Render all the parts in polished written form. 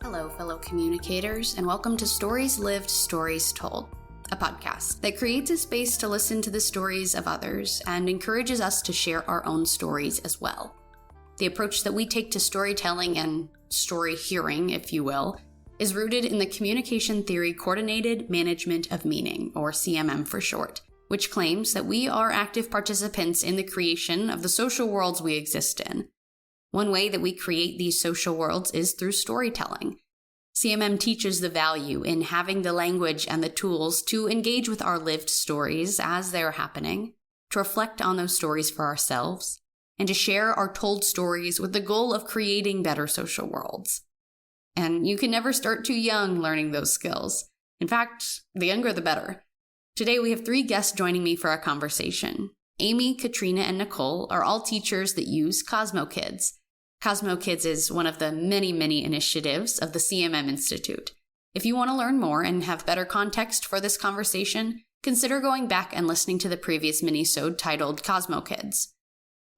Hello, fellow communicators, and welcome to Stories Lived, Stories Told, a podcast that creates a space to listen to the stories of others and encourages us to share our own stories as well. The approach that we take to storytelling and story hearing, if you will, is rooted in the communication theory Coordinated Management of Meaning, or CMM for short, which claims that we are active participants in the creation of the social worlds we exist in. One way that we create these social worlds is through storytelling. CMM teaches the value in having the language and the tools to engage with our lived stories as they are happening, to reflect on those stories for ourselves, and to share our told stories with the goal of creating better social worlds. And you can never start too young learning those skills. In fact, the younger the better. Today we have 3 guests joining me for our conversation. Abbie, Katrina, and Nicole are all teachers that use CosmoKidz. CosmoKidz is one of the many initiatives of the CMM Institute. If you want to learn more and have better context for this conversation, consider going back and listening to the previous mini-sode titled CosmoKidz.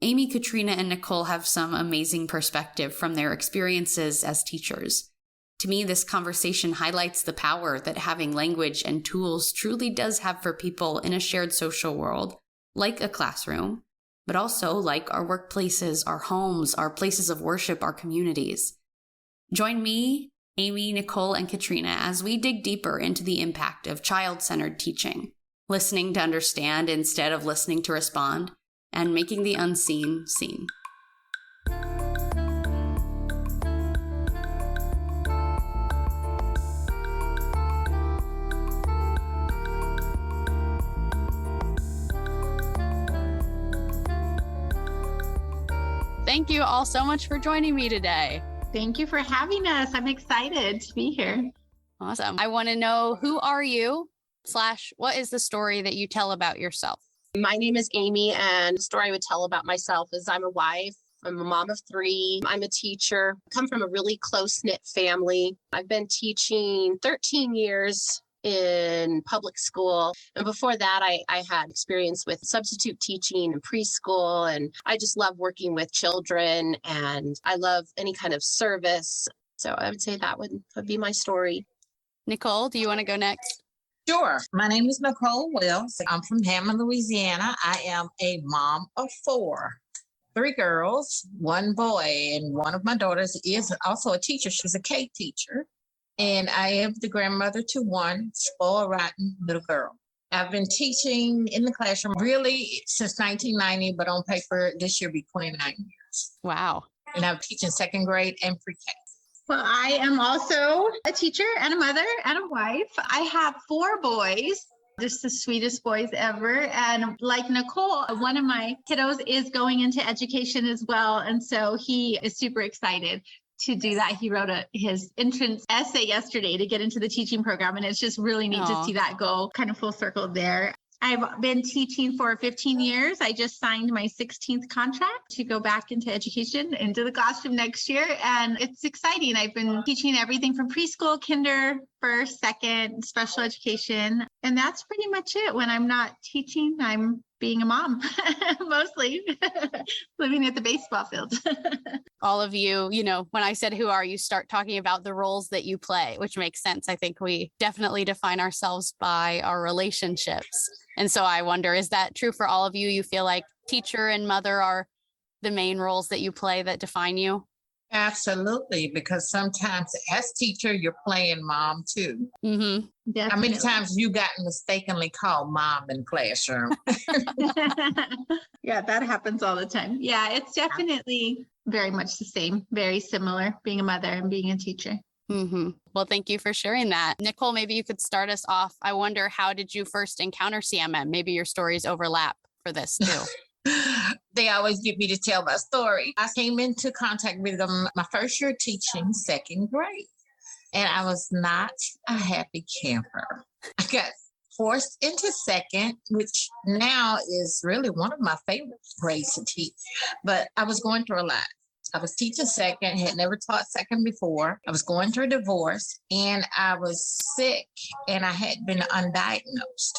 Abbie, Katrina, and Nicole have some amazing perspective from their experiences as teachers. To me, this conversation highlights the power that having language and tools truly does have for people in a shared social world, like a classroom, but also like our workplaces, our homes, our places of worship, our communities. Join me, Abbie, Nicole, and Katrina as we dig deeper into the impact of child-centered teaching, listening to understand instead of listening to respond, and making the unseen seen. Thank you all so much for joining me today. Thank you for having us. I'm excited to be here. Awesome. I want to know, who are you / what is the story that you tell about yourself? My name is Abbie, and the story I would tell about myself is I'm a wife. I'm a mom of 3. I'm a teacher. I come from a really close-knit family. I've been teaching 13 years in public school. And before that, I had experience with substitute teaching in preschool. And I just love working with children, and I love any kind of service. So I would say that would be my story. Nicole, do you want to go next? Sure. My name is Nicole Wells. I'm from Hammond, Louisiana. I am a mom of 4. 3 girls, 1 boy, and one of my daughters is also a teacher. She's a K teacher. And I am the grandmother to 1 spoiled, rotten little girl. I've been teaching in the classroom really since 1990, but on paper this year be 29 years. Wow. And I'm teaching 2nd grade and pre-K. Well, I am also a teacher and a mother and a wife. I have 4 boys, just the sweetest boys ever. And like Nicole, one of my kiddos is going into education as well. And so he is super excited to do that. He wrote his entrance essay yesterday to get into the teaching program. And it's just really neat to see that go kind of full circle there. I've been teaching for 15 years. I just signed my 16th contract to go back into education, into the classroom next year. And it's exciting. I've been teaching everything from preschool, kinder, 1st, 2nd, special education. And that's pretty much it. When I'm not teaching, I'm being a mom, mostly living at the baseball field. All of you, when I said, who are you, start talking about the roles that you play, which makes sense. I think we definitely define ourselves by our relationships. And so I wonder, is that true for all of you? You feel like teacher and mother are the main roles that you play that define you? Absolutely, because sometimes as teacher, you're playing mom too. Mm-hmm. Definitely. How many times you got mistakenly called mom in classroom? Yeah, that happens all the time. Yeah, it's definitely very much the same, very similar, being a mother and being a teacher. Mm-hmm. Well, thank you for sharing that. Nicole, maybe you could start us off. I wonder, how did you first encounter CMM? Maybe your stories overlap for this too. They always get me to tell my story. I came into contact with them my first year teaching 2nd grade, and I was not a happy camper. I got forced into 2nd, which now is really one of my favorite grades to teach, but I was going through a lot. I was teaching 2nd, had never taught 2nd before. I was going through a divorce, and I was sick, and I had been undiagnosed.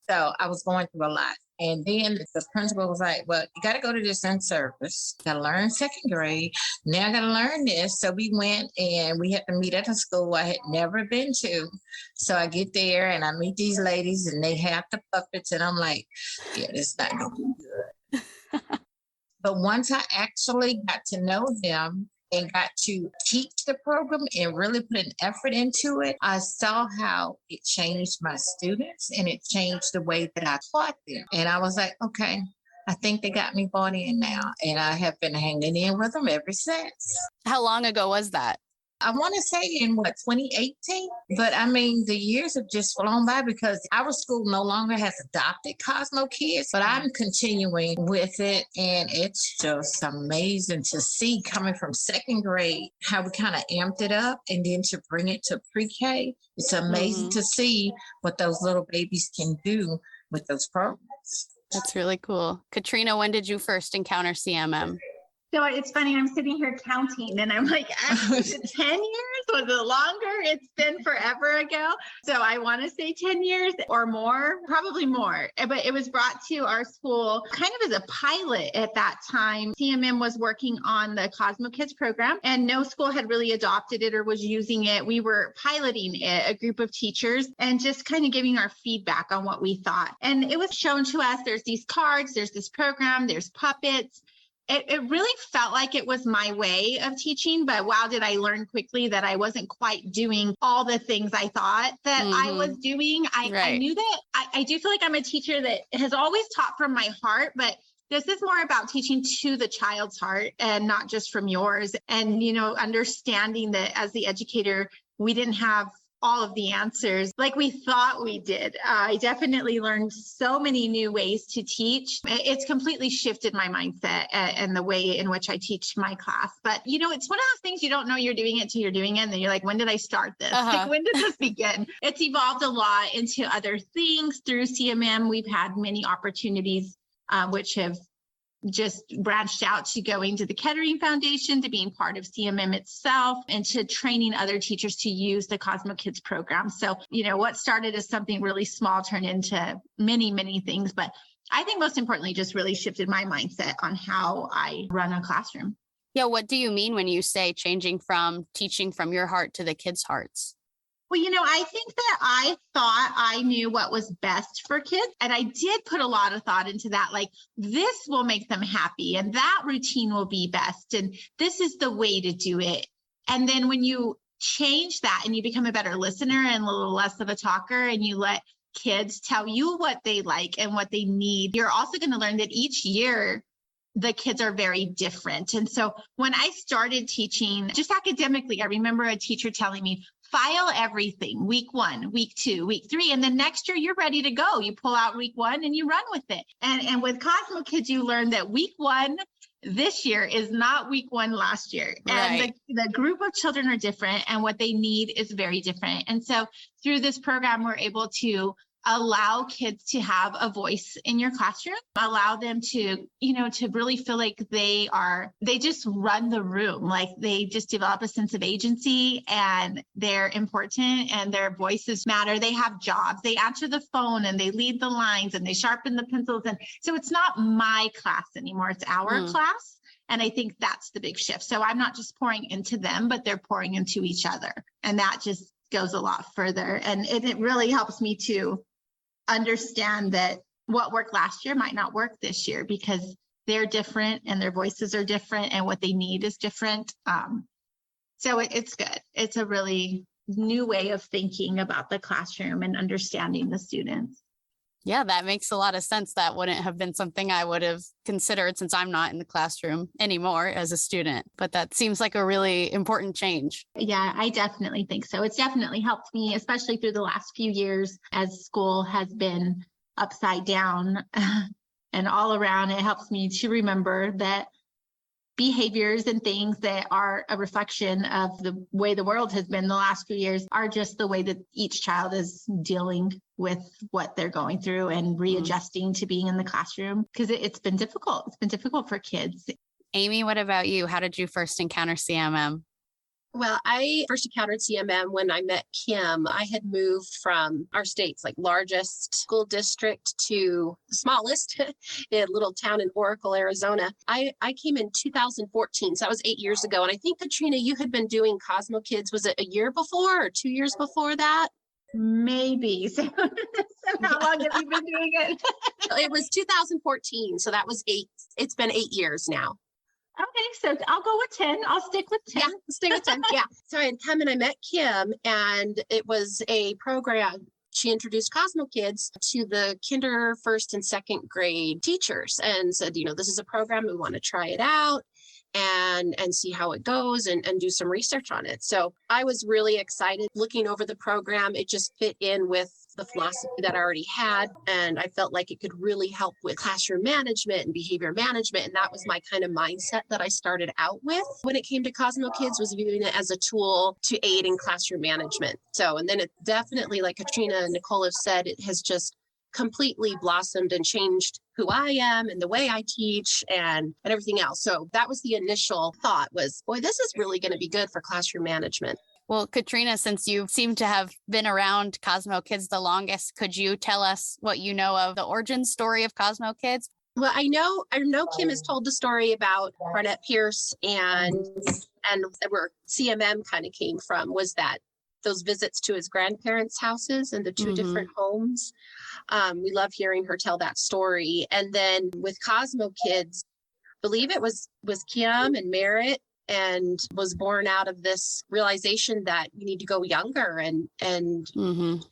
So I was going through a lot. And then the principal was like, well, you got to go to this in service. Got to learn second grade. Now I got to learn this. So we went and we had to meet at a school I had never been to. So I get there and I meet these ladies and they have the puppets. And I'm like, yeah, this is not going to be good. But once I actually got to know them and got to teach the program and really put an effort into it, I saw how it changed my students and it changed the way that I taught them. And I was like, okay, I think they got me bought in now. And I have been hanging in with them ever since. How long ago was that? I want to say in 2018, but I mean, the years have just flown by because our school no longer has adopted CosmoKidz, but I'm continuing with it. And it's just amazing to see coming from second grade, how we kind of amped it up and then to bring it to pre-K. It's amazing to see what those little babies can do with those programs. That's really cool. Katrina, when did you first encounter CMM? So it's funny, I'm sitting here counting and I'm like, was it 10 years? Was it longer? It's been forever ago. So I want to say 10 years or more, probably more. But it was brought to our school kind of as a pilot at that time. CMM was working on the CosmoKidz program and no school had really adopted it or was using it. We were piloting it, a group of teachers, and just kind of giving our feedback on what we thought. And it was shown to us, there's these cards, there's this program, there's puppets. It really felt like it was my way of teaching, but wow, did I learn quickly that I wasn't quite doing all the things I thought that I was doing. I knew that I do feel like I'm a teacher that has always taught from my heart, but this is more about teaching to the child's heart and not just from yours. And, you know, understanding that as the educator, we didn't have all of the answers like we thought we did. I definitely learned so many new ways to teach. It's completely shifted my mindset and the way in which I teach my class. But, you know, it's one of those things you don't know you're doing it till you're doing it. And then you're like, when did I start this? Like, when did this begin? It's evolved a lot into other things through CMM. We've had many opportunities which have just branched out to going to the Kettering Foundation, to being part of CMM itself, and to training other teachers to use the CosmoKidz program. So, you know, what started as something really small turned into many, many things. But I think most importantly, just really shifted my mindset on how I run a classroom. Yeah. What do you mean when you say changing from teaching from your heart to the kids' hearts? Well, you know, I think that I thought I knew what was best for kids. And I did put a lot of thought into that. Like, this will make them happy and that routine will be best. And this is the way to do it. And then when you change that and you become a better listener and a little less of a talker and you let kids tell you what they like and what they need, you're also going to learn that each year the kids are very different. And so when I started teaching just academically, I remember a teacher telling me, file everything week 1, week 2, week 3, and then next year you're ready to go. You pull out week 1 and you run with it. And with CosmoKidz, you learn that week 1 this year is not week 1 last year. Right. And the group of children are different and what they need is very different. And so through this program, we're able to allow kids to have a voice in your classroom, allow them to, you know, to really feel like they just run the room, like they just develop a sense of agency and they're important and their voices matter. They have jobs, they answer the phone and they lead the lines and they sharpen the pencils. And so it's not my class anymore, it's our class. And I think that's the big shift. So I'm not just pouring into them, but they're pouring into each other. And that just goes a lot further. And it really helps me to understand that what worked last year might not work this year because they're different and their voices are different and what they need is different. So it's good. It's a really new way of thinking about the classroom and understanding the students. Yeah, that makes a lot of sense. That wouldn't have been something I would have considered since I'm not in the classroom anymore as a student. But that seems like a really important change. Yeah, I definitely think so. It's definitely helped me, especially through the last few years as school has been upside down and all around. It helps me to remember that behaviors and things that are a reflection of the way the world has been the last few years are just the way that each child is dealing with what they're going through and readjusting to being in the classroom because it's been difficult. It's been difficult for kids. Amy, what about you? How did you first encounter CMM? Well, I first encountered CMM when I met Kim. I had moved from our state's largest school district to the smallest in a little town in Oracle, Arizona. I came in 2014, so that was 8 years ago. And I think, Katrina, you had been doing CosmoKidz, was it a year before or 2 years before that? Maybe. So how long have you been doing it? It was 2014, so that was it's been 8 years now. Okay, so I'll go with 10. I'll stick with 10. Yeah, stick with 10. Yeah. So I had come and I met Kim, and it was a program. She introduced CosmoKidz to the kinder, first, and second grade teachers and said, this is a program, we want to try it out and see how it goes and do some research on it. So I was really excited looking over the program. It just fit in with the philosophy that I already had. And I felt like it could really help with classroom management and behavior management. And that was my kind of mindset that I started out with when it came to CosmoKidz, was viewing it as a tool to aid in classroom management. So, and then it definitely, like Katrina and Nicole have said, it has just completely blossomed and changed who I am and the way I teach and everything else. So that was the initial thought was, boy, this is really going to be good for classroom management. Well, Katrina, since you seem to have been around CosmoKidz the longest, could you tell us what you know of the origin story of CosmoKidz? Well, I know Kim has told the story about Barnett Pierce and where CMM kind of came from was that those visits to his grandparents' houses and the two different homes. We love hearing her tell that story. And then with CosmoKidz, believe it was Kim and Merritt, and was born out of this realization that you need to go younger and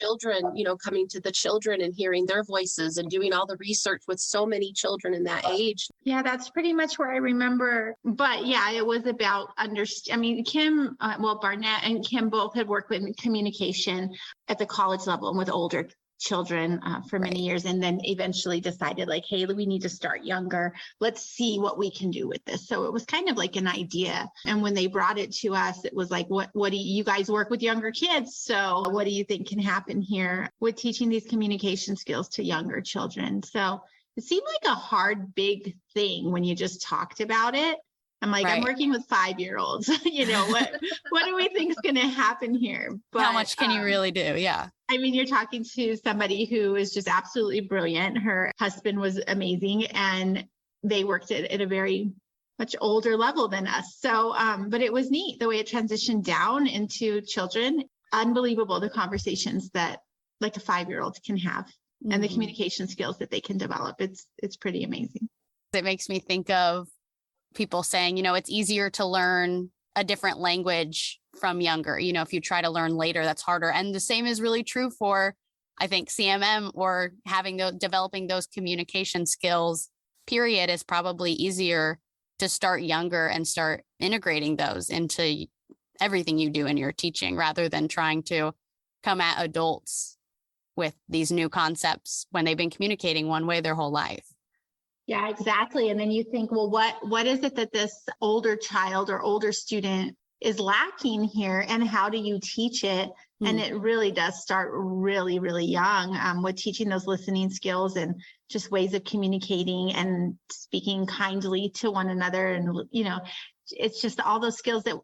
children, coming to the children and hearing their voices and doing all the research with so many children in that age. Yeah, that's pretty much where I remember. But yeah, it was about Kim, Barnett and Kim both had worked with communication at the college level and with older children for many years, and then eventually decided hey, we need to start younger. Let's see what we can do with this. So it was kind of like an idea. And when they brought it to us, it was like, what do you guys work with younger kids? So what do you think can happen here with teaching these communication skills to younger children? So it seemed like a hard, big thing when you just talked about it. I'm like, right. I'm working with 5-year-olds. What do we think is going to happen here? But how much can you really do? Yeah. You're talking to somebody who is just absolutely brilliant. Her husband was amazing, and they worked at a very much older level than us. So, but it was neat the way it transitioned down into children. Unbelievable, the conversations that a 5-year-old can have and the communication skills that they can develop. It's pretty amazing. It makes me think of people saying, it's easier to learn a different language from younger. If you try to learn later, that's harder. And the same is really true for, I think, CMM or developing those communication skills, period, is probably easier to start younger and start integrating those into everything you do in your teaching rather than trying to come at adults with these new concepts when they've been communicating one way their whole life. Yeah, exactly. And then you think, well, what is it that this older child or older student is lacking here, and how do you teach it? And it really does start really, really young with teaching those listening skills and just ways of communicating and speaking kindly to one another. And, it's just all those skills that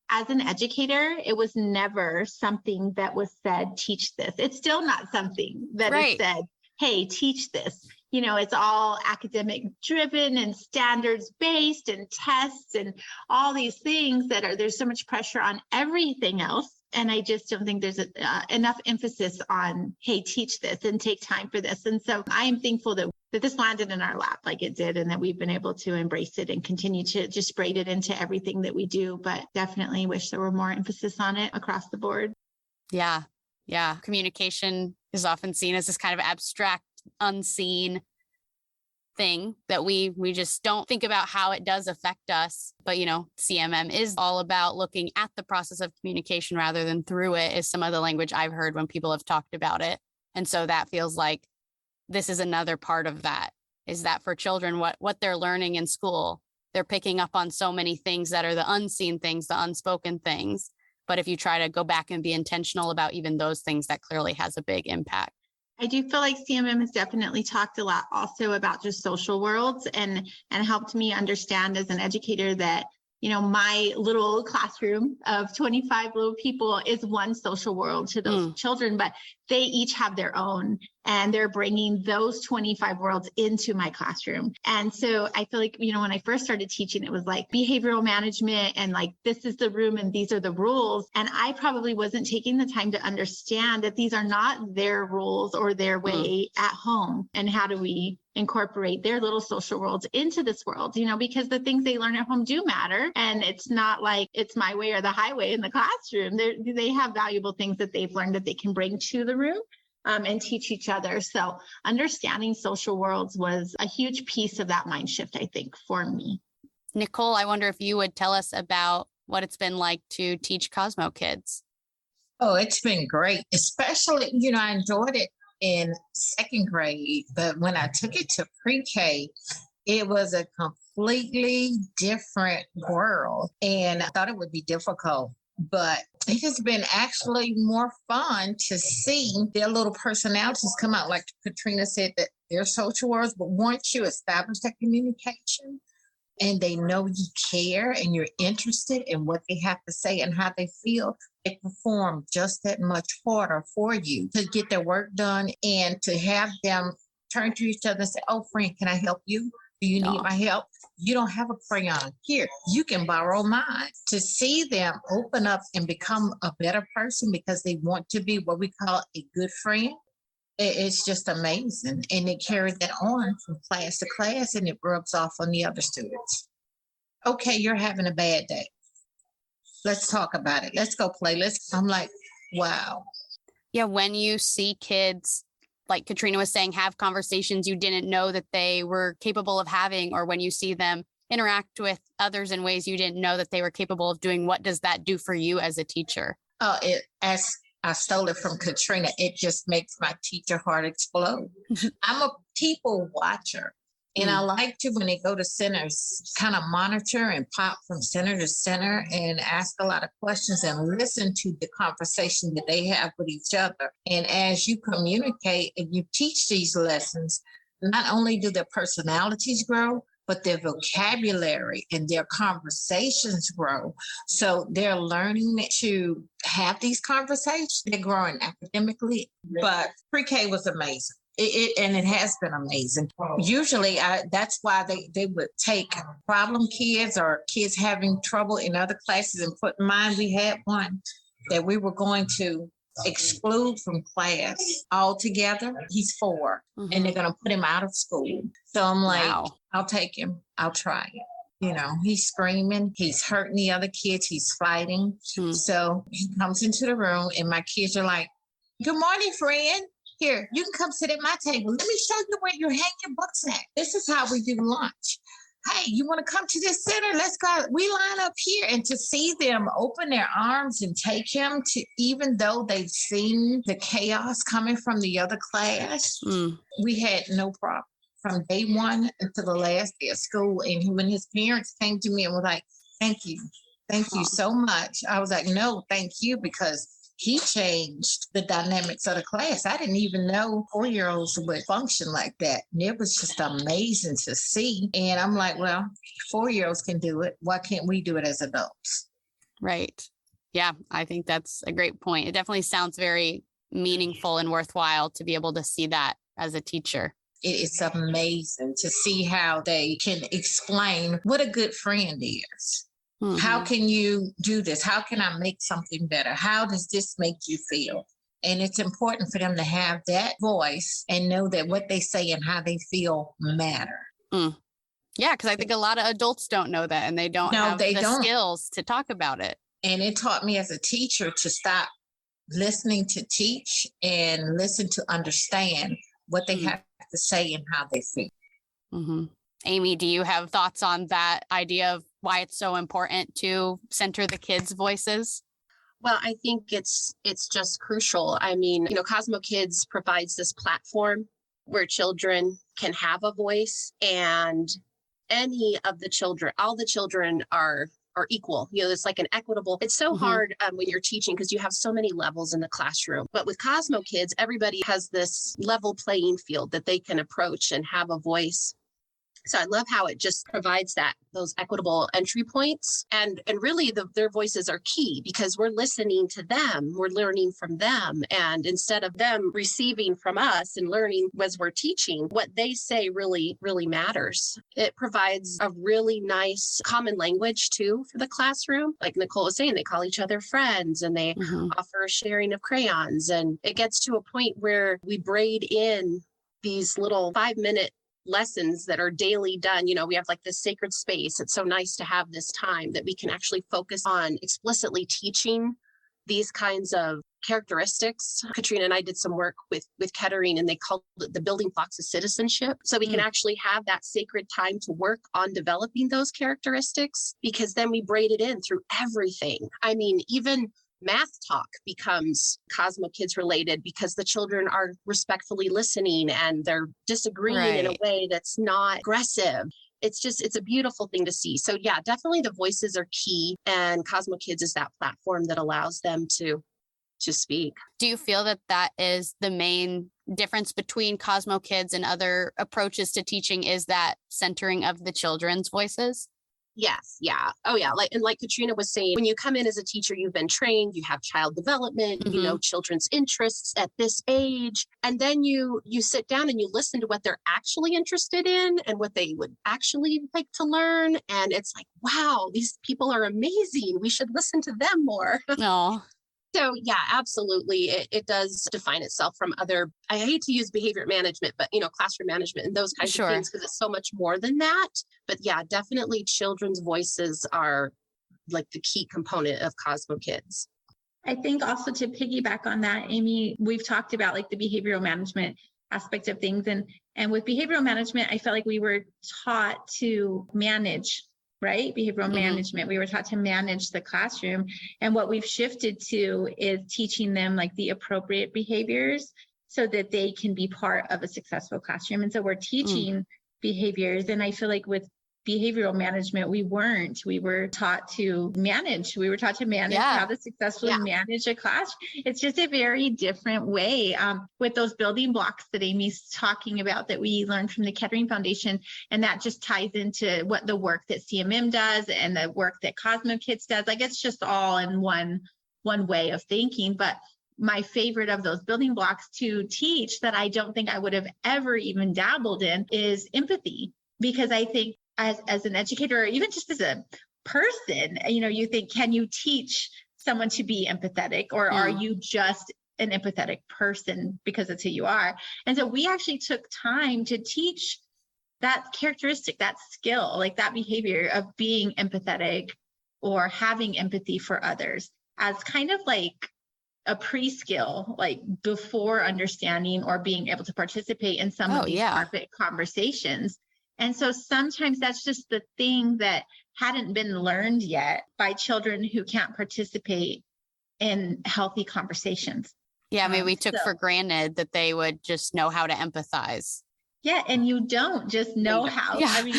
as an educator, it was never something that was said, teach this. It's still not something that is said, hey, teach this. It's all academic driven and standards based and tests and all these things there's so much pressure on everything else. And I just don't think there's enough emphasis on, hey, teach this and take time for this. And so I am thankful that this landed in our lap like it did, and that we've been able to embrace it and continue to just braid it into everything that we do. But definitely wish there were more emphasis on it across the board. Yeah. Yeah. Communication is often seen as this kind of abstract, unseen thing that we just don't think about how it does affect us. But, CMM is all about looking at the process of communication rather than through it, is some of the language I've heard when people have talked about it. And so that feels like this is another part of that, is that for children, what they're learning in school, they're picking up on so many things that are the unseen things, the unspoken things. But if you try to go back and be intentional about even those things, that clearly has a big impact. I do feel like CMM has definitely talked a lot also about just social worlds and helped me understand as an educator that my little classroom of 25 little people is one social world to those children, but they each have their own, and they're bringing those 25 worlds into my classroom. And so I feel like, when I first started teaching, it was like behavioral management and like, this is the room and these are the rules. And I probably wasn't taking the time to understand that these are not their rules or their way at home. And how do we incorporate their little social worlds into this world, because the things they learn at home do matter. And it's not like it's my way or the highway in the classroom. They have valuable things that they've learned that they can bring to the room and teach each other. So understanding social worlds was a huge piece of that mind shift, I think, for me. Nicole, I wonder if you would tell us about what it's been like to teach CosmoKidz. Oh, it's been great, especially, I enjoyed it in second grade, but when I took it to pre-K, it was a completely different world, and I thought it would be difficult, but it has been actually more fun to see their little personalities come out. Like Katrina said, that they're social worlds, but once you establish that communication and they know you care and you're interested in what they have to say and how they feel, they perform just that much harder for you to get their work done, and to have them turn to each other and say, oh, friend, can I help you? Do you need my help? You don't have a crayon. Here, you can borrow mine. To see them open up and become a better person because they want to be what we call a good friend, it's just amazing. And they carry that on from class to class, and it rubs off on the other students. Okay, you're having a bad day. Let's talk about it. Let's go play. I'm like, wow. Yeah, when you see kids, like Katrina was saying, have conversations you didn't know that they were capable of having, or when you see them interact with others in ways you didn't know that they were capable of doing, what does that do for you as a teacher? As I stole it from Katrina, it just makes my teacher heart explode. I'm a people watcher. And I like to, when they go to centers, kind of monitor and pop from center to center and ask a lot of questions and listen to the conversation that they have with each other. And as you communicate and you teach these lessons, not only do their personalities grow, but their vocabulary and their conversations grow. So they're learning to have these conversations. They're growing academically, but pre-K was amazing. It has been amazing. Usually that's why they would take problem kids or kids having trouble in other classes and put in mind. We had one that we were going to exclude from class altogether. He's 4 and they're going to put him out of school. So I'm like, wow. I'll take him. I'll try it. He's screaming. He's hurting the other kids. He's fighting. So he comes into the room and my kids are like, good morning, friend. Here, you can come sit at my table. Let me show you where you hang your books at. This is how we do lunch. Hey, you want to come to this center? Let's go. We line up here. And to see them open their arms and take him to, even though they've seen the chaos coming from the other class, we had no problem from day one until the last day of school. And when his parents came to me and were like, thank you so much. I was like, no, thank you, because he changed the dynamics of the class. I didn't even know 4-year-olds would function like that. And it was just amazing to see. And I'm like, well, 4-year-olds can do it. Why can't we do it as adults? Right. Yeah, I think that's a great point. It definitely sounds very meaningful and worthwhile to be able to see that as a teacher. It's amazing to see how they can explain what a good friend is. How can you do this? How can I make something better? How does this make you feel? And it's important for them to have that voice and know that what they say and how they feel matter. Yeah, because I think a lot of adults don't know that, and they don't have the skills to talk about it. And it taught me as a teacher to stop listening to teach and listen to understand what they have to say and how they feel. Amy, do you have thoughts on that idea of why it's so important to center the kids' voices? Well, I think it's just crucial. I mean, CosmoKidz provides this platform where children can have a voice, and any of the children, all the children are equal. It's like an equitable. It's so hard when you're teaching because you have so many levels in the classroom. But with CosmoKidz, everybody has this level playing field that they can approach and have a voice. So I love how it just provides those equitable entry points. And really their voices are key because we're listening to them, we're learning from them. And instead of them receiving from us and learning as we're teaching, what they say really, really matters. It provides a really nice common language too for the classroom. Like Nicole was saying, they call each other friends and they offer sharing of crayons. And it gets to a point where we braid in these little 5-minute lessons that are daily done. We have like this sacred space. It's so nice to have this time that we can actually focus on explicitly teaching these kinds of characteristics. Katrina and I did some work with Kettering, and they called it the building blocks of citizenship. So we can actually have that sacred time to work on developing those characteristics, because then we braid it in through everything. I mean, even math talk becomes CosmoKidz related because the children are respectfully listening and they're disagreeing in a way that's not aggressive. It's a beautiful thing to see. So yeah, definitely the voices are key, and CosmoKidz is that platform that allows them to speak. Do you feel that is the main difference between CosmoKidz and other approaches to teaching, is that centering of the children's voices? Yes. Yeah. Oh yeah. Like Katrina was saying, when you come in as a teacher, you've been trained, you have child development, you know, children's interests at this age. And then you sit down and you listen to what they're actually interested in and what they would actually like to learn. And it's like, wow, these people are amazing. We should listen to them more. No. So yeah, absolutely. It does define itself from other, I hate to use behavior management, but classroom management and those kinds of things, because it's so much more than that. But yeah, definitely children's voices are like the key component of CosmoKidz. I think also to piggyback on that, Amy, we've talked about like the behavioral management aspect of things. And with behavioral management, I felt like we were taught to manage, right? Behavioral management. We were taught to manage the classroom. And what we've shifted to is teaching them like the appropriate behaviors so that they can be part of a successful classroom. And so we're teaching behaviors. And I feel like with behavioral management, we were taught to manage. How to successfully manage a class. It's just a very different way with those building blocks that Amy's talking about that we learned from the Kettering Foundation. And that just ties into what the work that CMM does and the work that CosmoKidz does. Like it's just all in one way of thinking. But my favorite of those building blocks to teach that I don't think I would have ever even dabbled in is empathy. Because I think as an educator, or even just as a person, you think, can you teach someone to be empathetic, or are you just an empathetic person because it's who you are? And so we actually took time to teach that characteristic, that skill, like that behavior of being empathetic or having empathy for others as kind of like a pre-skill, like before understanding or being able to participate in some of these private conversations. And so sometimes that's just the thing that hadn't been learned yet by children who can't participate in healthy conversations. Yeah, maybe we took for granted that they would just know how to empathize. Yeah, and you don't just know how. Yeah. I mean,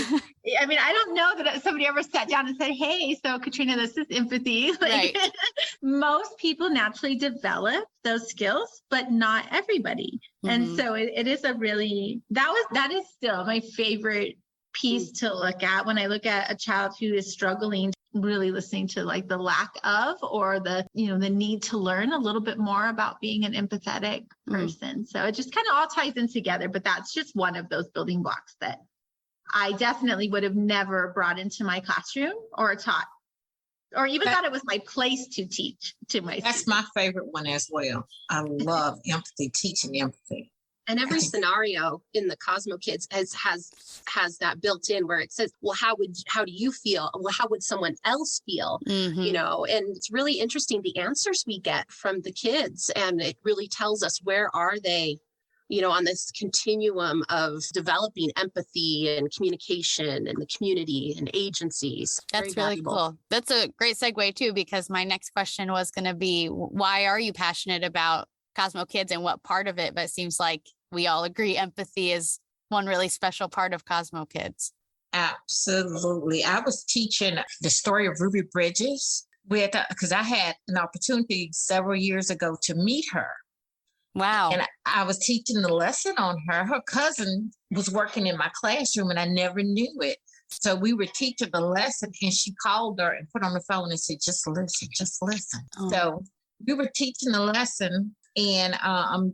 I don't know that somebody ever sat down and said, "Hey, so Katrina, this is empathy." Like, most people naturally develop those skills, but not everybody. And so it is a really that is still my favorite piece to look at when I look at a child who is struggling, really listening to like the lack of, or the need to learn a little bit more about being an empathetic person. So it just kind of all ties in together, but that's just one of those building blocks that I definitely would have never brought into my classroom or taught, or even thought it was my place to teach to my That's students. My favorite one as well. I love empathy, teaching empathy. And every scenario in the CosmoKidz has that built in where it says, well, how do you feel? Well, how would someone else feel? And it's really interesting, the answers we get from the kids. And it really tells us where are they, on this continuum of developing empathy and communication and the community and agencies. That's really cool. That's a great segue too, because my next question was going to be, why are you passionate about CosmoKidz and what part of it? But it seems like we all agree empathy is one really special part of CosmoKidz. Absolutely. I was teaching the story of Ruby Bridges because I had an opportunity several years ago to meet her. Wow. And I was teaching the lesson on her. Her cousin was working in my classroom and I never knew it. So we were teaching the lesson and she called her and put on the phone and said, just listen, just listen. Oh. So we were teaching the lesson and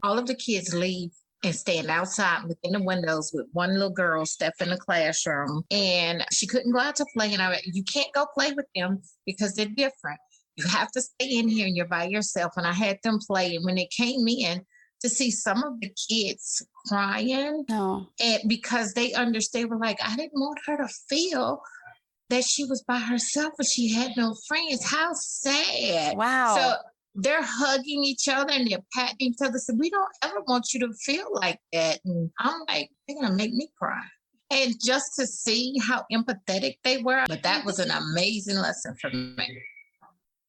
all of the kids leave and stand outside within the windows with one little girl step in the classroom. And she couldn't go out to play. And I went, you can't go play with them because they're different. You have to stay in here and you're by yourself. And I had them play. And when they came in, to see some of the kids crying, and because they understand, were like, I didn't want her to feel that she was by herself and she had no friends. How sad. Wow. So they're hugging each other and they're patting each other. So we don't ever want you to feel like that. And I'm like, they're going to make me cry. And just to see how empathetic they were, but that was an amazing lesson for me.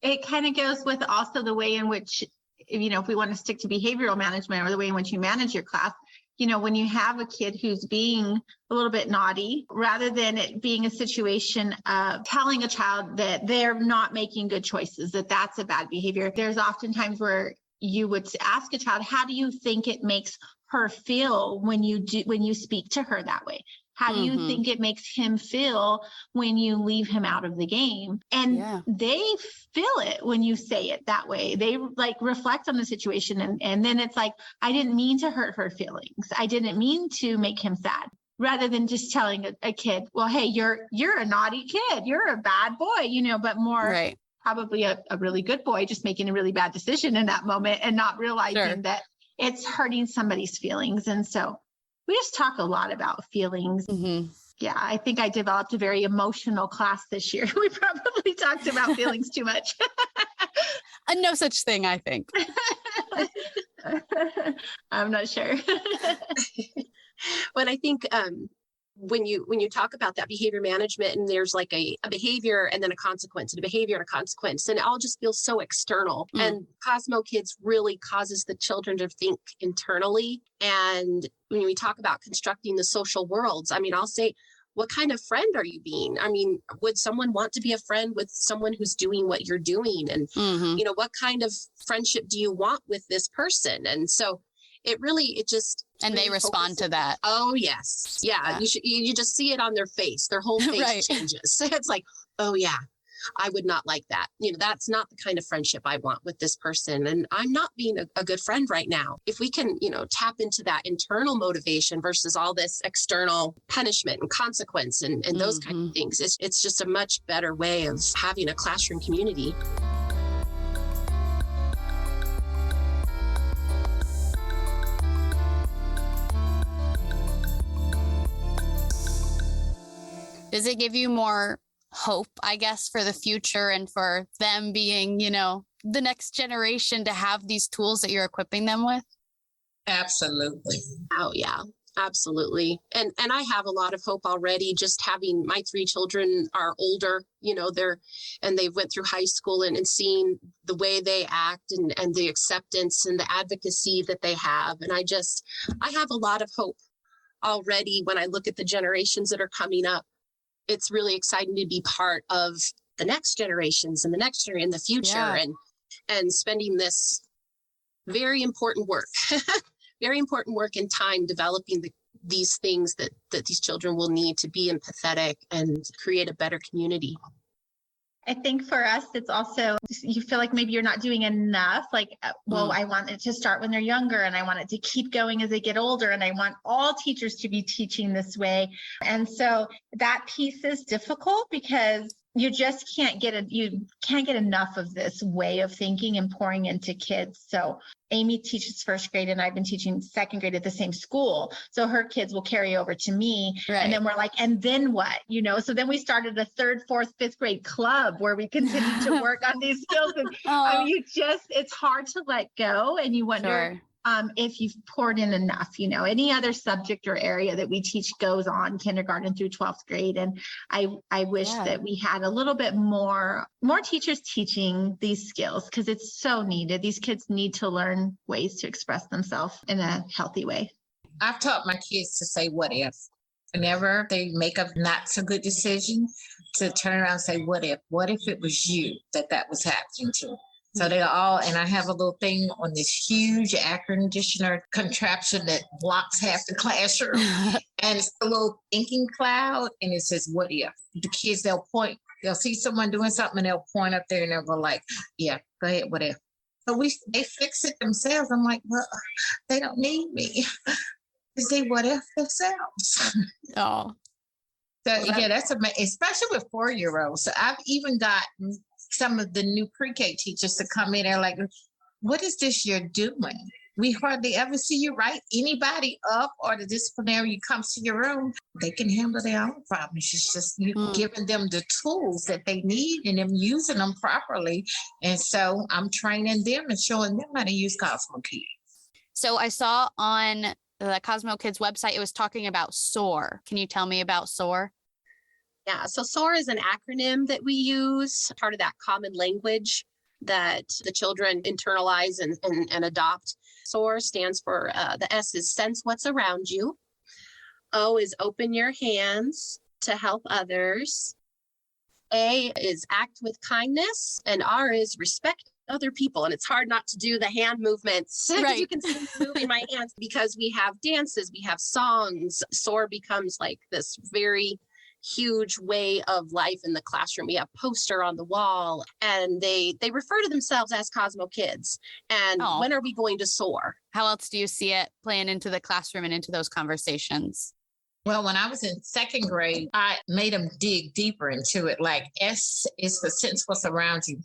It kind of goes with also the way in which, if we want to stick to behavioral management or the way in which you manage your class, when you have a kid who's being a little bit naughty, rather than it being a situation of telling a child that they're not making good choices, that's a bad behavior. There's oftentimes where you would ask a child, how do you think it makes her feel when you speak to her that way? How do you think it makes him feel when you leave him out of the game? And they feel it when you say it that way. They reflect on the situation. And then it's like, I didn't mean to hurt her feelings. I didn't mean to make him sad. Rather than just telling a kid, well, hey, you're a naughty kid. You're a bad boy, but more probably a really good boy, just making a really bad decision in that moment and not realizing that it's hurting somebody's feelings. And so we just talk a lot about feelings. Mm-hmm. Yeah, I think I developed a very emotional class this year. We probably talked about feelings too much. No such thing, I think. I'm not sure. But I think when you talk about that behavior management and there's like a behavior and then a consequence and a behavior and a consequence, and it all just feels so external. And CosmoKidz really causes the children to think internally. And when we talk about constructing the social worlds, I'll say, what kind of friend are you being? Would someone want to be a friend with someone who's doing what you're doing? And, what kind of friendship do you want with this person? And so it just. And they respond to that. Oh, yes. Yeah. You just see it on their face. Their whole face changes. It's like, oh, yeah, I would not like that. That's not the kind of friendship I want with this person. And I'm not being a good friend right now. If we can, tap into that internal motivation versus all this external punishment and consequence and those kind of things, it's just a much better way of having a classroom community. Does it give you more hope, I guess, for the future and for them being, the next generation to have these tools that you're equipping them with? Absolutely. Oh, yeah, absolutely. And I have a lot of hope already. Just having my 3 children are older, they went through high school and seeing the way they act and the acceptance and the advocacy that they have. And I have a lot of hope already when I look at the generations that are coming up. It's really exciting to be part of the next generations and the next year in the future and spending this very important work and time developing these things that these children will need to be empathetic and create a better community. I think for us, it's also, you feel like maybe you're not doing enough. I want it to start when they're younger and I want it to keep going as they get older. And I want all teachers to be teaching this way. And so that piece is difficult because you just can't get enough of this way of thinking and pouring into kids. So Amy teaches first grade and I've been teaching second grade at the same school. So her kids will carry over to me. Right. And then we're like, and then what? So then we started a 3rd, 4th, 5th grade club where we continue to work on these skills. And it's hard to let go. And you wonder, if you've poured in enough, any other subject or area that we teach goes on kindergarten through 12th grade. And I wish that we had a little bit more teachers teaching these skills because it's so needed. These kids need to learn ways to express themselves in a healthy way. I've taught my kids to say, what if? Whenever they make a not so good decision, to turn around and say, what if it was you that was happening to? So they're all, and I have a little thing on this huge air conditioner contraption that blocks half the classroom. And it's a little thinking cloud. And it says, what if? The kids, they'll see someone doing something and they'll point up there and they'll go like, yeah, go ahead, what if? But they fix it themselves. I'm like, well, they don't need me. They what if themselves. Oh. So yeah, that's amazing, especially with 4-year-olds. So I've even gotten some of the new pre-K teachers to come in and like, what is this you're doing? We hardly ever see you write anybody up or the disciplinary comes to your room. They can handle their own problems. It's just you giving them the tools that they need and them using them properly. And so I'm training them and showing them how to use CosmoKidz. So I saw on the CosmoKidz website, it was talking about SOAR. Can you tell me about SOAR? Yeah, so SOAR is an acronym that we use, part of that common language that the children internalize and adopt. SOAR stands for, the S is sense what's around you. O is open your hands to help others. A is act with kindness. And R is respect other people. And it's hard not to do the hand movements. Right. You can see me moving my hands because we have dances, we have songs. SOAR becomes like this very huge way of life in the classroom. We have poster on the wall and they refer to themselves as CosmoKidz. And when are we going to soar? How else do you see it playing into the classroom and into those conversations? Well, when I was in 2nd grade, I made them dig deeper into it. Like S is the sense what's around you.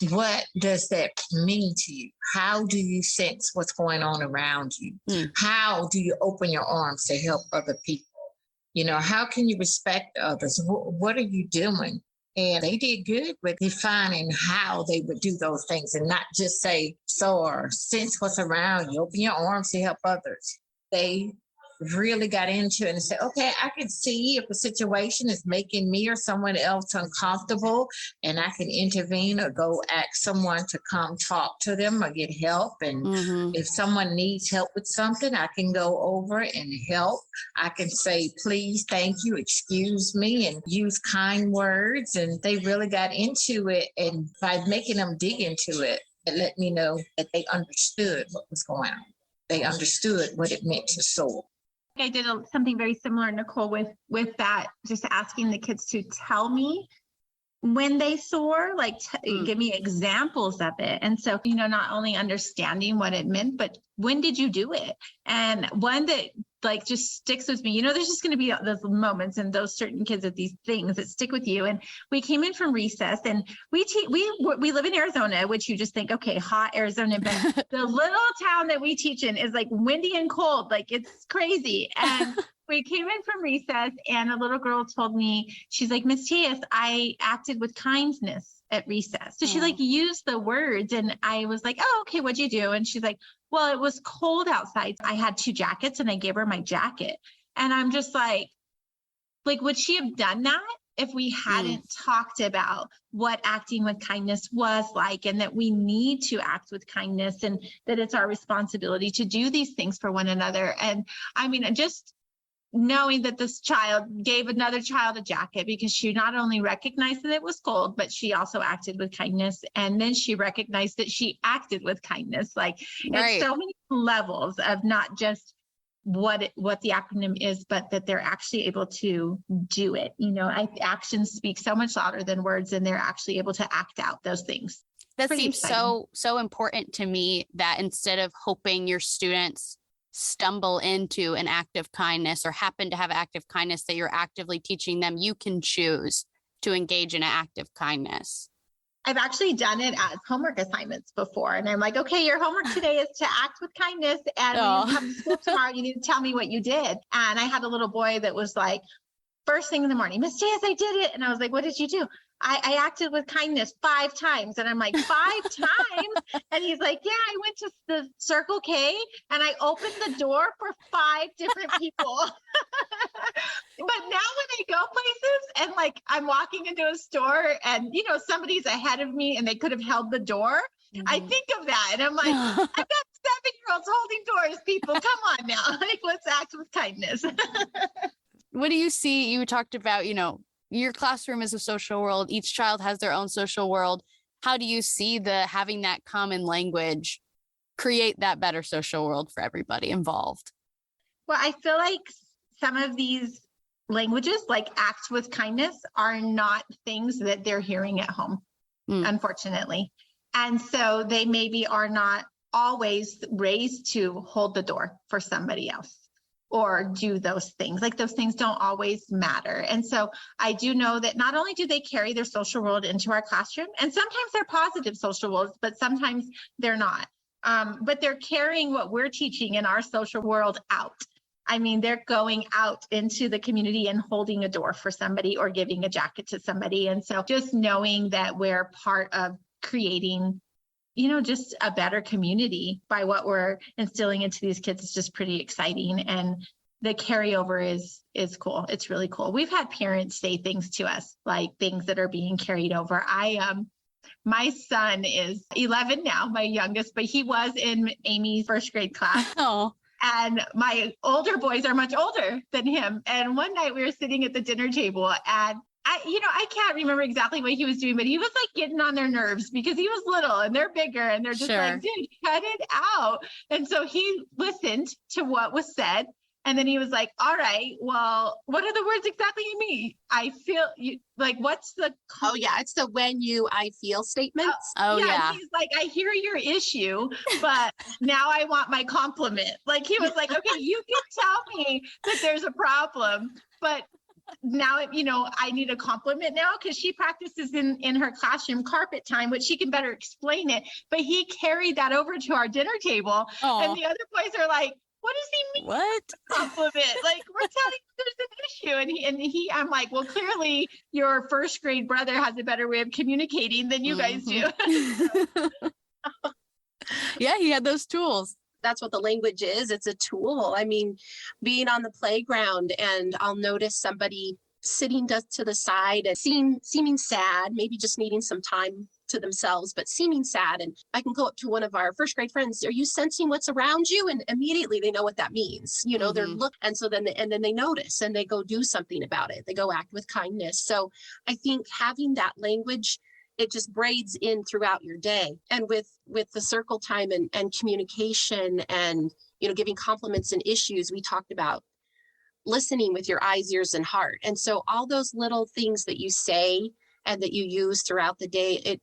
What does that mean to you? How do you sense what's going on around you? How do you open your arms to help other people? You know, how can you respect others? What are you doing? And they did good with defining how they would do those things and not just say, SOAR, sense what's around you, open your arms to help others. They really got into it and said, okay, I can see if a situation is making me or someone else uncomfortable and I can intervene or go ask someone to come talk to them or get help. And if someone needs help with something, I can go over and help. I can say, please, thank you, excuse me, and use kind words. And they really got into it. And by making them dig into it, it let me know that they understood what was going on. They understood what it meant to soar. I did something very similar, Nicole, with that, just asking the kids to tell me when they soar, like give me examples of it. And so, not only understanding what it meant, but when did you do it? And one that like just sticks with me, there's just going to be those moments and those certain kids at these things that stick with you. And we came in from recess and we live in Arizona, which you just think, okay, hot Arizona, but the little town that we teach in is like windy and cold, like it's crazy. And we came in from recess and a little girl told me, she's like, Miss Tias, I acted with kindness at recess. So she like used the words and I was like, oh, okay, what'd you do? And she's like, well, it was cold outside. I had 2 jackets and I gave her my jacket. And I'm just like, would she have done that if we hadn't talked about what acting with kindness was like, and that we need to act with kindness and that it's our responsibility to do these things for one another. And I mean, just knowing that this child gave another child a jacket because she not only recognized that it was cold, but she also acted with kindness. And then she recognized that she acted with kindness. Like it's so many levels of not just what the acronym is, but that they're actually able to do it. Actions speak so much louder than words, and they're actually able to act out those things. That seems so important to me, that instead of hoping your students stumble into an act of kindness or happen to have act of kindness, that you're actively teaching them you can choose to engage in an act of kindness. I've actually done it as homework assignments before. And I'm like, okay, your homework today is to act with kindness. And when you come to school tomorrow, you need to tell me what you did. And I had a little boy that was like, first thing in the morning, Miss Tias, I did it. And I was like, what did you do? I acted with kindness 5 times. And I'm like, 5 times? And he's like, yeah, I went to the Circle K and I opened the door for 5 different people. But now when I go places and like I'm walking into a store and, somebody's ahead of me and they could have held the door, I think of that. And I'm like, I've got 7-year-olds holding doors, people. Come on now. Like, let's act with kindness. What do you see? You talked about, your classroom is a social world. Each child has their own social world. how do you see having that common language create that better social world for everybody involved? Well, I feel like some of these languages, like act with kindness, are not things that they're hearing at home, unfortunately. And so they maybe are not always raised to hold the door for somebody else or do those things. Like those things don't always matter. And so I do know that not only do they carry their social world into our classroom, and sometimes they're positive social worlds, but sometimes they're not. But they're carrying what we're teaching in our social world out. I mean, they're going out into the community and holding a door for somebody or giving a jacket to somebody. And so just knowing that we're part of creating, just a better community by what we're instilling into these kids is just pretty exciting. And the carryover is cool. It's really cool. We've had parents say things to us, like things that are being carried over. My son is 11 now, my youngest, but he was in Amy's first grade class. Oh. And my older boys are much older than him. And one night we were sitting at the dinner table and I can't remember exactly what he was doing, but he was like getting on their nerves because he was little and they're bigger and they're just like, dude, cut it out. And so he listened to what was said. And then he was like, all right, well, what are the words exactly you mean? I feel you like, what's the? Oh yeah. It's the I feel statements. Yeah. He's like, I hear your issue, but now I want my compliment. Like he was like, okay, you can tell me that there's a problem, but now, I need a compliment now because she practices in her classroom carpet time, which she can better explain it. But he carried that over to our dinner table. Aww. And the other boys are like, what does he mean? What? Compliment? Like, we're telling you there's an issue. And I'm like, well, clearly your first grade brother has a better way of communicating than you guys do. Yeah, he had those tools. That's what the language is. It's a tool. I mean, being on the playground and I'll notice somebody sitting to the side and seeming sad, maybe just needing some time to themselves, but seeming sad. And I can go up to one of our first grade friends. Are you sensing what's around you? And immediately they know what that means. They're look. And so then they notice and they go do something about it. They go act with kindness. So I think having that language, it just braids in throughout your day. And with the circle time and communication and, giving compliments and issues, we talked about listening with your eyes, ears, and heart. And so all those little things that you say and that you use throughout the day, it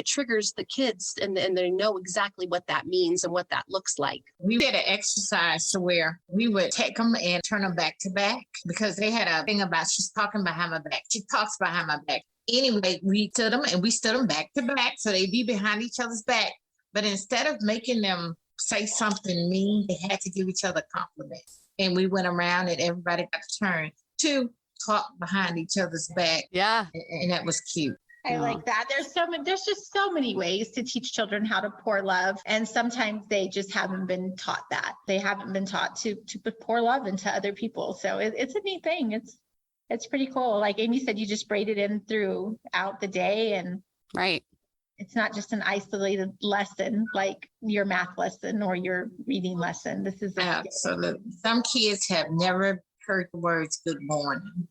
triggers the kids and they know exactly what that means and what that looks like. We did an exercise to where we would take them and turn them back to back because they had a thing about she's talking behind my back. She talks behind my back. Anyway, we stood them back to back so they'd be behind each other's back. But instead of making them say something mean, they had to give each other compliments. And we went around and everybody got a turn to talk behind each other's back. Yeah. And that was cute. I like that. There's just so many ways to teach children how to pour love. And sometimes they just haven't been taught that. They haven't been taught to pour love into other people. So it's a neat thing. It's pretty cool. Like Amy said, you just braid it in throughout the day. And right. It's not just an lesson like your math lesson or your reading lesson. This is absolutely. Some kids have never heard the words good morning.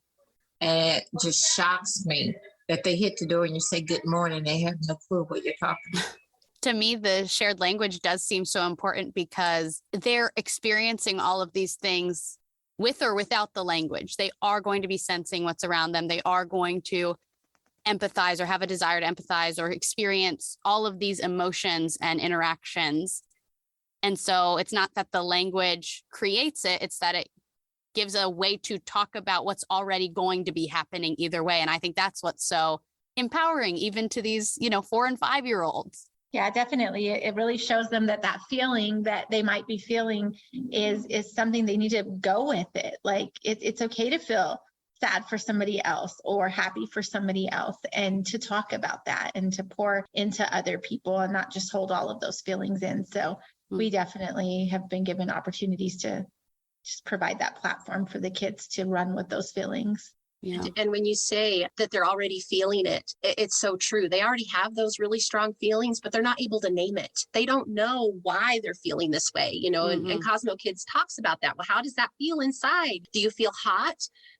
And it just shocks me that they hit the door and you say good morning. They have no clue what you're talking about. To me, the shared language does seem so important because they're experiencing all of these things with or without the language. They are going to be sensing what's around them. They are going to empathize or have a desire to empathize or experience all of these emotions and interactions. And so it's not that the language creates it, it's that it gives a way to talk about what's already going to be happening either way. And I think that's what's so empowering, even to these, 4 and 5 year olds. Yeah, definitely. It really shows them that feeling that they might be feeling is something they need to go with it. Like it's okay to feel sad for somebody else or happy for somebody else, and to talk about that and to pour into other people and not just hold all of those feelings in. So we definitely have been given opportunities to just provide that platform for the kids to run with those feelings. Yeah. And when you say that they're already feeling it, it's so true. They already have those really strong feelings, but they're not able to name it. They don't know why they're feeling this way, and CosmoKidz talks about that. Well, how does that feel inside? Do you feel hot?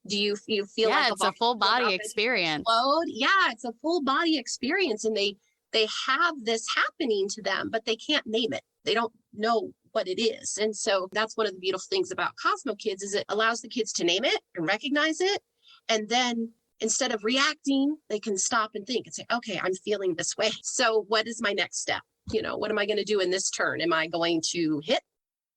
Do you feel like it's a full body experience? Explode? Yeah, it's a full body experience. And they they have this happening to them, but they can't name it. They don't know what it is. And so that's one of the beautiful things about CosmoKidz is it allows the kids to name it and recognize it. And then instead of reacting, they can stop and think and say, okay, I'm feeling this way. So what is my next step? What am I going to do in this turn? Am I going to hit?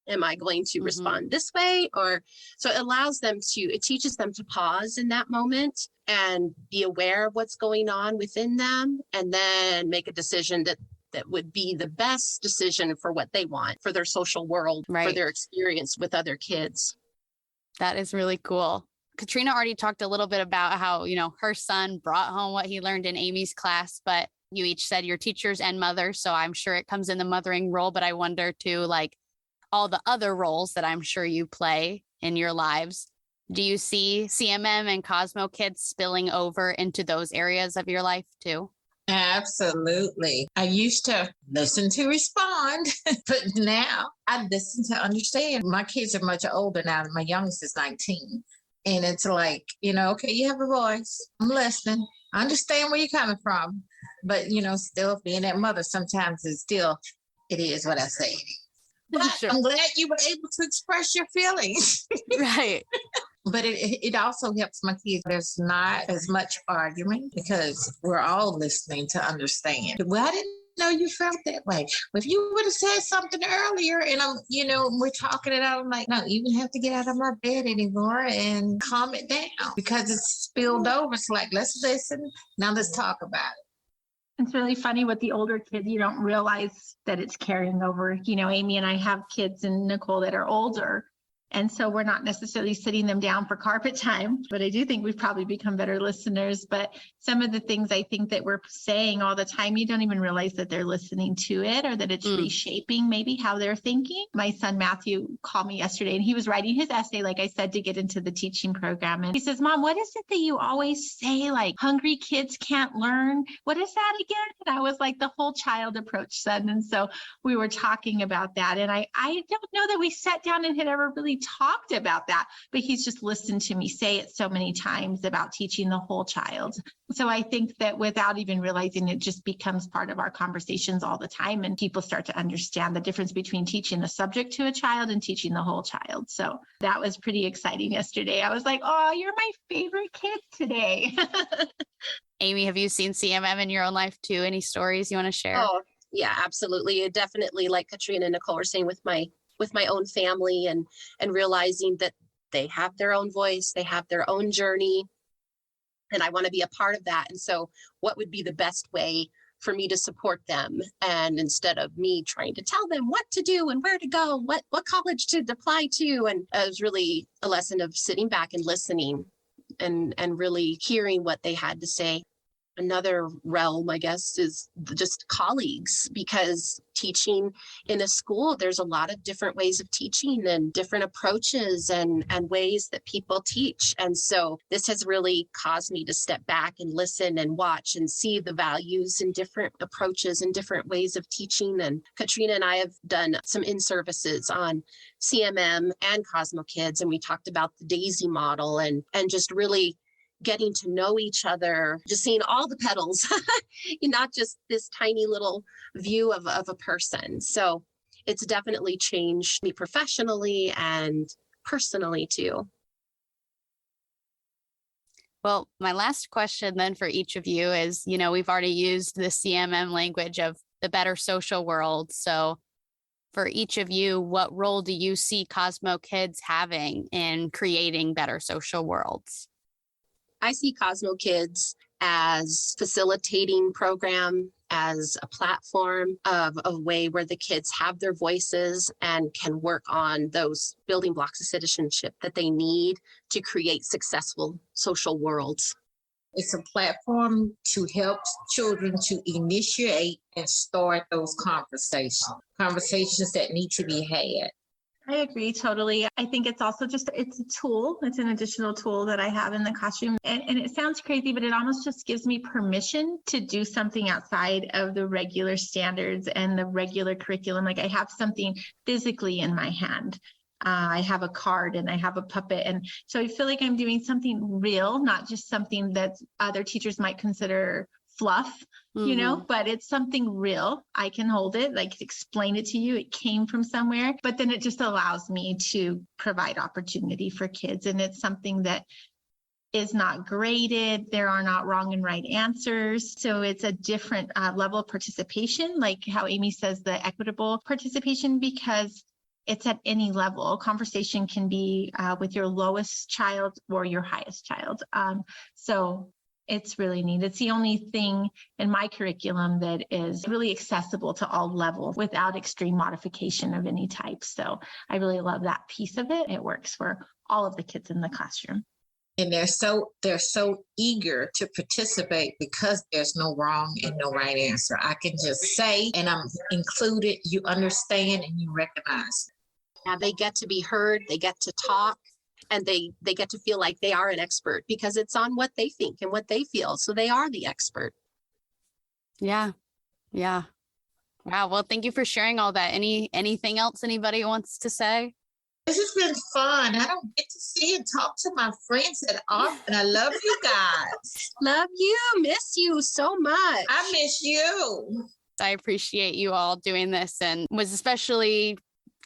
Am I going to respond this way? Or so it teaches them to pause in that moment and be aware of what's going on within them, and then make a decision that would be the best decision for what they want, for their social world, for their experience with other kids. That is really cool. Katrina already talked a little bit about how, her son brought home what he learned in Amy's class, but you each said you're teachers and mothers. So I'm sure it comes in the mothering role, but I wonder too, like all the other roles that I'm sure you play in your lives. Do you see CMM and CosmoKidz spilling over into those areas of your life too? Absolutely. I used to listen to respond, but now I listen to understand. My kids are much older now. My youngest is 19. And it's like, okay, you have a voice. I'm listening. I understand where you're coming from. But, still being that mother sometimes it is what I say. But sure. I'm glad you were able to express your feelings. Right. But it also helps my kids. There's not as much arguing because we're all listening to understand. Well, I didn't know you felt that way. If you would have said something earlier and we're talking it out, I'm like, no, you don't have to get out of my bed anymore and calm it down because it's spilled over. It's like, let's listen. Now let's talk about it. It's really funny with the older kids, you don't realize that it's carrying over. Amy and I have kids and Nicole that are older. And so we're not necessarily sitting them down for carpet time, but I do think we've probably become better listeners. But some of the things I think that we're saying all the time, you don't even realize that they're listening to it or that it's reshaping maybe how they're thinking. My son, Matthew, called me yesterday and he was writing his essay, like I said, to get into the teaching program. And he says, Mom, what is it that you always say? Like hungry kids can't learn. What is that again? And I was like, the whole child approach, son. And so we were talking about that. And I don't know that we sat down and had ever really talked about that, but he's just listened to me say it so many times about teaching the whole child. So I think that without even realizing it just becomes part of our conversations all the time, and people start to understand the difference between teaching the subject to a child and teaching the whole child. So that was pretty exciting yesterday. I was like, oh, you're my favorite kid today. Amy, have you seen CMM in your own life too? Any stories you want to share? Oh, yeah, absolutely. It definitely, like Katrina and Nicole were saying, with my own family and realizing that they have their own voice, they have their own journey, and I want to be a part of that. And so what would be the best way for me to support them? And instead of me trying to tell them what to do and where to go, what college to apply to, and it was really a lesson of sitting back and listening and really hearing what they had to say. Another realm, I guess, is just colleagues, because teaching in a school, there's a lot of different ways of teaching and different approaches and ways that people teach. And so this has really caused me to step back and listen and watch and see the values in different approaches and different ways of teaching. And Katrina and I have done some in-services on CMM and CosmoKidz, and we talked about the DAISY model and just really getting to know each other, just seeing all the petals, not just this tiny little view of a person. So it's definitely changed me professionally and personally too. Well, my last question then for each of you is, we've already used the CMM language of the better social world. So for each of you, what role do you see CosmoKidz having in creating better social worlds? I see CosmoKidz as facilitating program, as a platform of a way where the kids have their voices and can work on those building blocks of citizenship that they need to create successful social worlds. It's a platform to help children to initiate and start those conversations that need to be had. I agree totally. I think it's also it's a tool. It's an additional tool that I have in the classroom. And it sounds crazy, but it almost just gives me permission to do something outside of the regular standards and the regular curriculum. Like I have something physically in my hand. I have a card and I have a puppet. And so I feel like I'm doing something real, not just something that other teachers might consider fluff, but it's something real. I can hold it, I can explain it to you. It came from somewhere, but then it just allows me to provide opportunity for kids. And it's something that is not graded. There are not wrong and right answers. So it's a different level of participation, like how Amy says, the equitable participation, because it's at any level. Conversation can be with your lowest child or your highest child. So it's really neat. It's the only thing in my curriculum that is really accessible to all levels without extreme modification of any type. So I really love that piece of it. It works for all of the kids in the classroom. And they're so eager to participate because there's no wrong and no right answer. I can just say, and I'm included, you understand and you recognize. Yeah, they get to be heard, they get to talk, and they get to feel like they are an expert because it's on what they think and what they feel. So they are the expert. Yeah. Yeah. Wow. Well, thank you for sharing all that. Anything else anybody wants to say? This has been fun. I don't get to see and talk to my friends that often. I love you guys. Love you. Miss you so much. I miss you. I appreciate you all doing this and was especially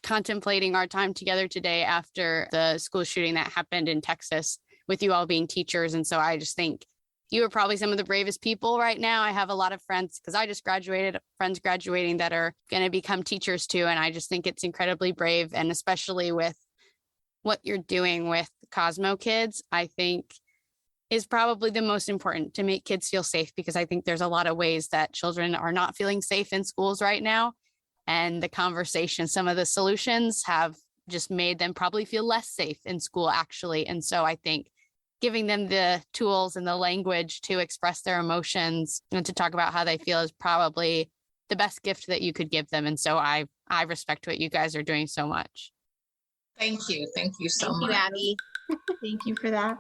contemplating our time together today after the school shooting that happened in Texas with you all being teachers. And so I just think you are probably some of the bravest people right now. I have a lot of friends because I just graduated, friends graduating that are going to become teachers too. And I just think it's incredibly brave. And especially with what you're doing with CosmoKidz, I think is probably the most important to make kids feel safe, because I think there's a lot of ways that children are not feeling safe in schools right now. And the conversation, some of the solutions have just made them probably feel less safe in school, actually. And so I think giving them the tools and the language to express their emotions and to talk about how they feel is probably the best gift that you could give them. And so I respect what you guys are doing so much. Thank you. Thank you so much. Thank you, Abbie. Thank you for that.